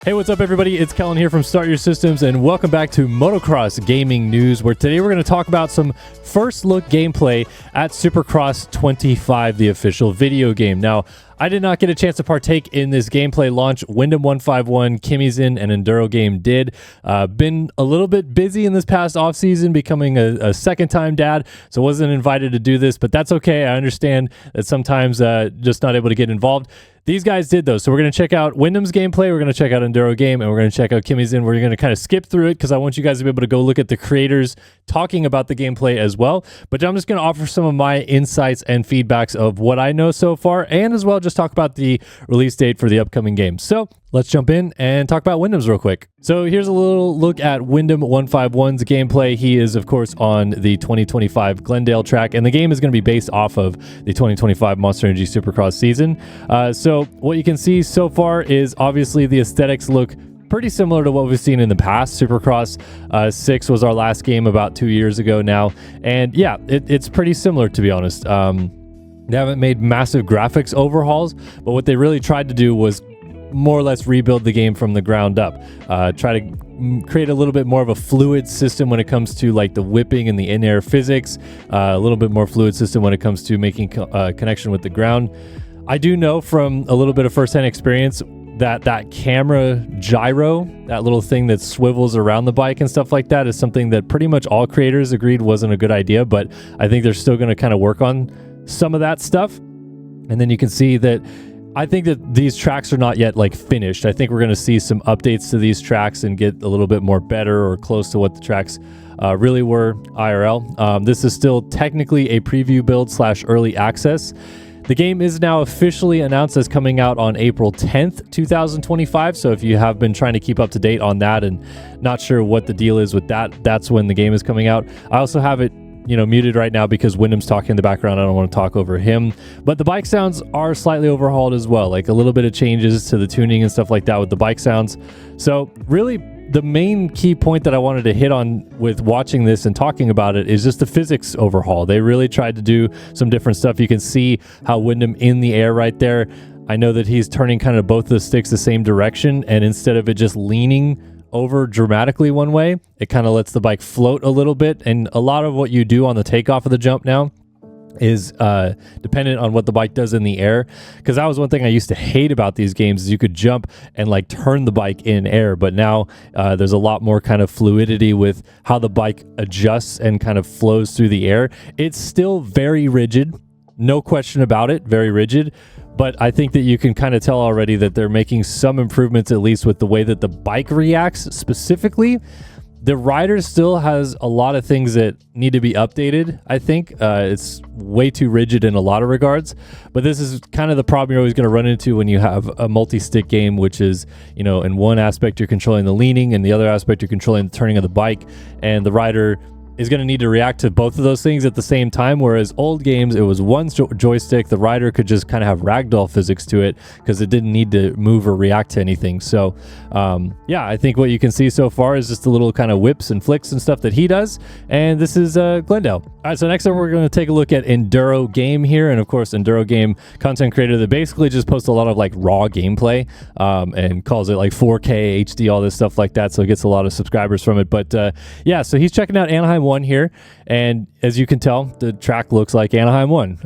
Hey, what's up, everybody? It's Kellen here from Start Your Systems, and welcome back to Motocross Gaming News, where today we're going to talk about some first look gameplay at Supercross 25, the official video game. Now, I did not get a chance to partake in this gameplay launch. Wyndham 151, Kimizin, and Enduro-Game did. Been a little bit busy in this past offseason, becoming a second-time dad, so wasn't invited to do this, but that's okay. I understand that sometimes just not able to get involved. These guys did, though, so we're going to check out Wyndham's gameplay, we're going to check out Enduro-Game, and we're going to check out Kimizin. We're going to kind of skip through it because I want you guys to be able to go look at the creators talking about the gameplay as well. But I'm just going to offer some of my insights and feedbacks of what I know so far, and as well just talk about the release date for the upcoming game. So let's jump in and talk about Wyndham's real quick. So here's a little look at Wyndham 151's gameplay. He is, of course, on the 2025 Glendale track, and the game is going to be based off of the 2025 Monster Energy Supercross season. So what you can see so far is obviously the aesthetics look pretty similar to what we've seen in the past. Supercross 6 was our last game about 2 years ago now, and yeah, it's pretty similar, to be honest. They haven't made massive graphics overhauls, but what they really tried to do was more or less rebuild the game from the ground up. Try to create a little bit more of a fluid system when it comes to like the whipping and the in-air physics, a little bit more fluid system when it comes to making connection with the ground. I do know from a little bit of first-hand experience that camera gyro, that little thing that swivels around the bike and stuff like that, is something that pretty much all creators agreed wasn't a good idea, but I think they're still going to kind of work on some of that stuff. And then you can see that I think that these tracks are not yet like finished. I think we're going to see some updates to these tracks and get a little bit more better or close to what the tracks really were IRL. This is still technically a preview build / early access. The game is now officially announced as coming out on April 10th, 2025. So if you have been trying to keep up to date on that and not sure what the deal is with that, that's when the game is coming out. I also have it muted right now because Wyndham's talking in the background. I don't want to talk over him, but the bike sounds are slightly overhauled as well, like a little bit of changes to the tuning and stuff like that with the bike sounds. So really the main key point that I wanted to hit on with watching this and talking about it is just the physics overhaul. They really tried to do some different stuff. You can see how Wyndham in the air right there, I know that he's turning kind of both the sticks the same direction, and instead of it just leaning over dramatically one way, it kind of lets the bike float a little bit. And a lot of what you do on the takeoff of the jump now is dependent on what the bike does in the air, because that was one thing I used to hate about these games, is you could jump and like turn the bike in air, but now there's a lot more kind of fluidity with how the bike adjusts and kind of flows through the air. It's still very rigid, no question about it, very rigid. But I think that you can kind of tell already that they're making some improvements, at least with the way that the bike reacts specifically. The rider still has a lot of things that need to be updated, I think. It's way too rigid in a lot of regards. But this is kind of the problem you're always going to run into when you have a multi-stick game, which is, in one aspect you're controlling the leaning, and the other aspect you're controlling the turning of the bike. And the rider is going to need to react to both of those things at the same time, whereas old games, it was one joystick. The rider could just kind of have ragdoll physics to it because it didn't need to move or react to anything. So yeah, I think what you can see so far is just a little kind of whips and flicks and stuff that he does. And this is Glendale. All right, so next up we're going to take a look at Enduro-Game here. And of course, Enduro-Game content creator that basically just posts a lot of like raw gameplay and calls it like 4K, HD, all this stuff like that. So it gets a lot of subscribers from it. But yeah, so he's checking out Anaheim 1 here, and as you can tell, the track looks like Anaheim 1.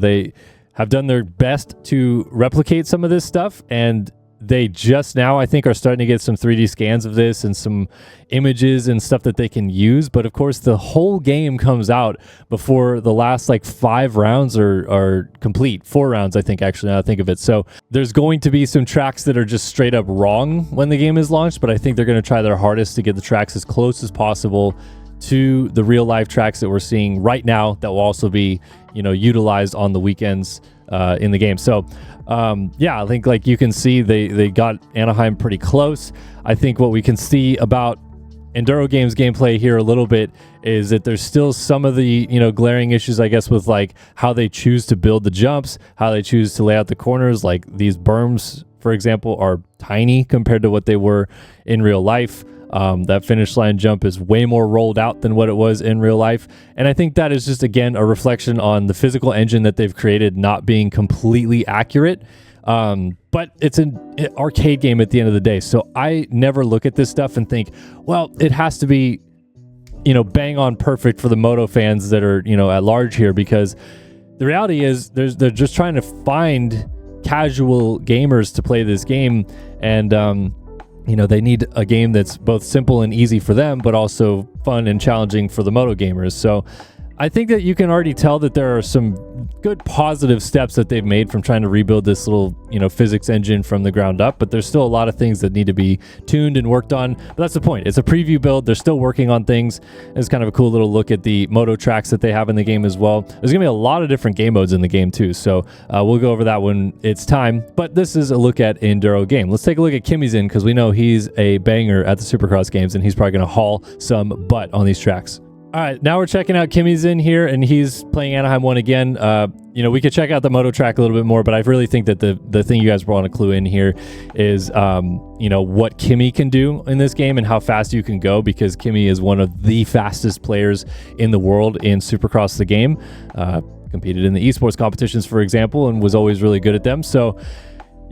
They have done their best to replicate some of this stuff, and they just now, I think, are starting to get some 3D scans of this and some images and stuff that they can use. But of course, the whole game comes out before the last like 5 rounds are complete. 4 rounds, I think, actually, now I think of it. So there's going to be some tracks that are just straight up wrong when the game is launched, but I think they're going to try their hardest to get the tracks as close as possible to the real life tracks that we're seeing right now that will also be, utilized on the weekends in the game. So yeah, I think like you can see they got Anaheim pretty close. I think what we can see about Enduro-Game's gameplay here a little bit is that there's still some of the glaring issues, I guess, with like how they choose to build the jumps, how they choose to lay out the corners. Like these berms, for example, are tiny compared to what they were in real life. That finish line jump is way more rolled out than what it was in real life. And I think that is just, again, a reflection on the physical engine that they've created not being completely accurate. But it's an arcade game at the end of the day. So I never look at this stuff and think, well, it has to be, bang on perfect for the moto fans that are, at large here, because the reality is they're just trying to find casual gamers to play this game. And, they need a game that's both simple and easy for them, but also fun and challenging for the moto gamers. So I think that you can already tell that there are some good positive steps that they've made from trying to rebuild this little, physics engine from the ground up, but there's still a lot of things that need to be tuned and worked on. But that's the point. It's a preview build. They're still working on things. It's kind of a cool little look at the moto tracks that they have in the game as well. There's gonna be a lot of different game modes in the game too, so we'll go over that when it's time. But this is a look at Enduro-Game. Let's take a look at Kimizin, because we know he's a banger at the Supercross games, and he's probably gonna haul some butt on these tracks. All right, now we're checking out Kimizin here, and he's playing Anaheim 1 again. We could check out the moto track a little bit more, but I really think that the thing you guys want to clue in here is, what Kimi can do in this game and how fast you can go, because Kimi is one of the fastest players in the world in Supercross the game. Competed in the esports competitions, for example, and was always really good at them. So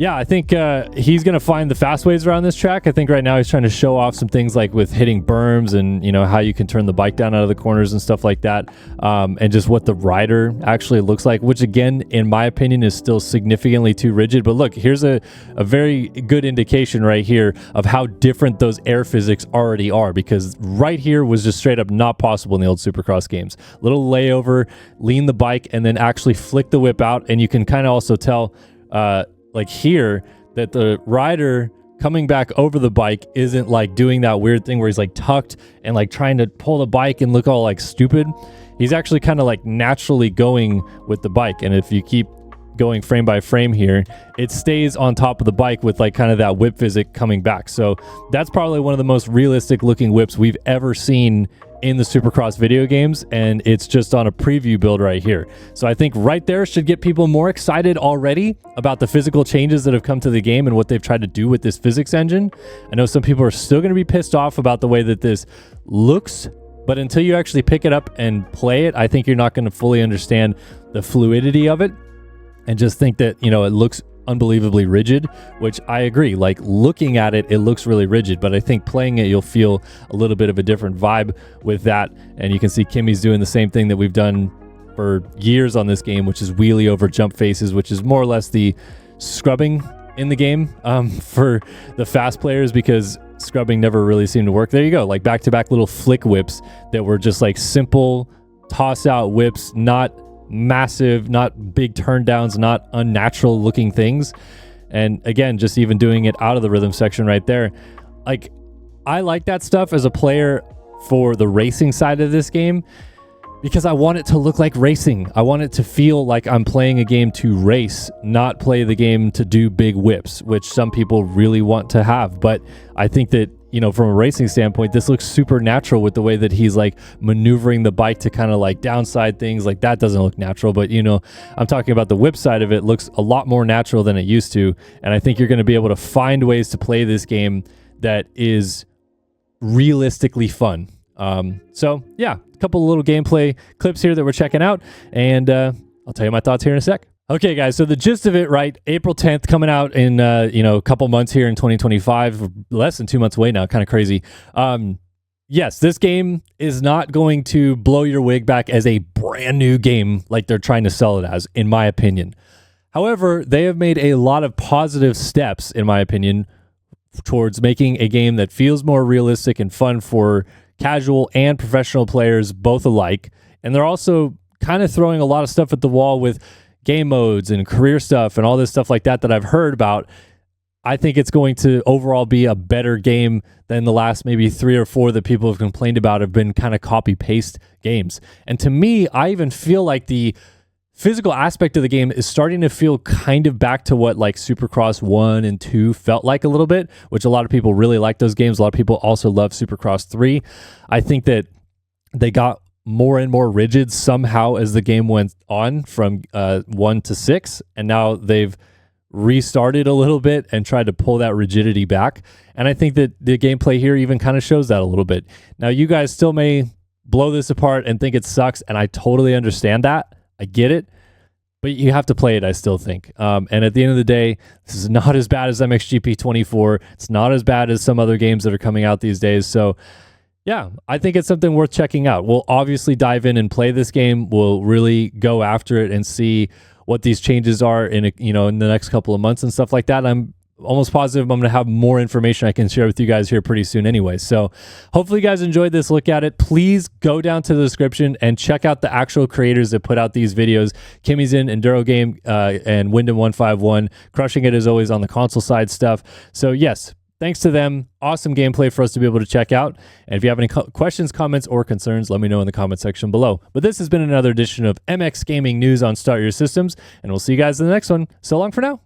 yeah, I think he's going to find the fast ways around this track. I think right now he's trying to show off some things like with hitting berms and, how you can turn the bike down out of the corners and stuff like that. And just what the rider actually looks like, which again, in my opinion, is still significantly too rigid. But look, here's a very good indication right here of how different those air physics already are, because right here was just straight up not possible in the old Supercross games. Little layover, lean the bike, and then actually flick the whip out. And you can kind of also tell, like here, that the rider coming back over the bike isn't like doing that weird thing where he's like tucked and like trying to pull the bike and look all like stupid. He's actually kind of like naturally going with the bike. And if you keep going frame by frame here, it stays on top of the bike with like kind of that whip physics coming back. So that's probably one of the most realistic looking whips we've ever seen in the Supercross video games, and it's just on a preview build right here. So I think right there should get people more excited already about the physical changes that have come to the game and what they've tried to do with this physics engine. I know some people are still going to be pissed off about the way that this looks, but until you actually pick it up and play it, I think you're not going to fully understand the fluidity of it, and just think that, it looks unbelievably rigid, which I agree. Like looking at it, it looks really rigid, but I think playing it, you'll feel a little bit of a different vibe with that. And you can see Kimi's doing the same thing that we've done for years on this game, which is wheelie over jump faces, which is more or less the scrubbing in the game for the fast players, because scrubbing never really seemed to work. There you go, like back-to-back little flick whips that were just like simple toss out whips, not massive, not big turn downs, not unnatural looking things. And again, just even doing it out of the rhythm section right there, like I like that stuff as a player for the racing side of this game, because I want it to look like racing. I want it to feel like I'm playing a game to race, not play the game to do big whips, which some people really want to have. But I think that, from a racing standpoint, this looks super natural with the way that he's like maneuvering the bike to kind of like downside things. Like that doesn't look natural, but I'm talking about the whip side of it. Looks a lot more natural than it used to. And I think you're going to be able to find ways to play this game that is realistically fun. So yeah, a couple of little gameplay clips here that we're checking out, and I'll tell you my thoughts here in a sec. Okay, guys, so the gist of it, right? April 10th, coming out in, a couple months here in 2025, less than 2 months away now, kind of crazy. Yes, this game is not going to blow your wig back as a brand new game like they're trying to sell it as, in my opinion. However, they have made a lot of positive steps, in my opinion, towards making a game that feels more realistic and fun for casual and professional players both alike. And they're also kind of throwing a lot of stuff at the wall with game modes and career stuff and all this stuff like that I've heard about. I think it's going to overall be a better game than the last maybe 3 or 4 that people have complained about have been kind of copy-paste games. And to me, I even feel like the physical aspect of the game is starting to feel kind of back to what like Supercross 1 and 2 felt like a little bit, which a lot of people really like those games. A lot of people also love Supercross 3. I think that they got more and more rigid somehow as the game went on from 1 to 6, and now they've restarted a little bit and tried to pull that rigidity back. And I think that the gameplay here even kind of shows that a little bit. Now, you guys still may blow this apart and think it sucks, and I totally understand that. I get it. but you have to play it, I still think. And at the end of the day, this is not as bad as MXGP 24. It's not as bad as some other games that are coming out these days. So yeah, I think it's something worth checking out. We'll obviously dive in and play this game. We'll really go after it and see what these changes are in the next couple of months and stuff like that. I'm almost positive I'm going to have more information I can share with you guys here pretty soon anyway. So hopefully you guys enjoyed this look at it. Please go down to the description and check out the actual creators that put out these videos. Kimizin, Enduro-Game, and Wyndham151, crushing it as always on the console side stuff. So yes, thanks to them. Awesome gameplay for us to be able to check out. And if you have any questions, comments, or concerns, let me know in the comment section below. But this has been another edition of MX Gaming News on Start Your Systems, and we'll see you guys in the next one. So long for now.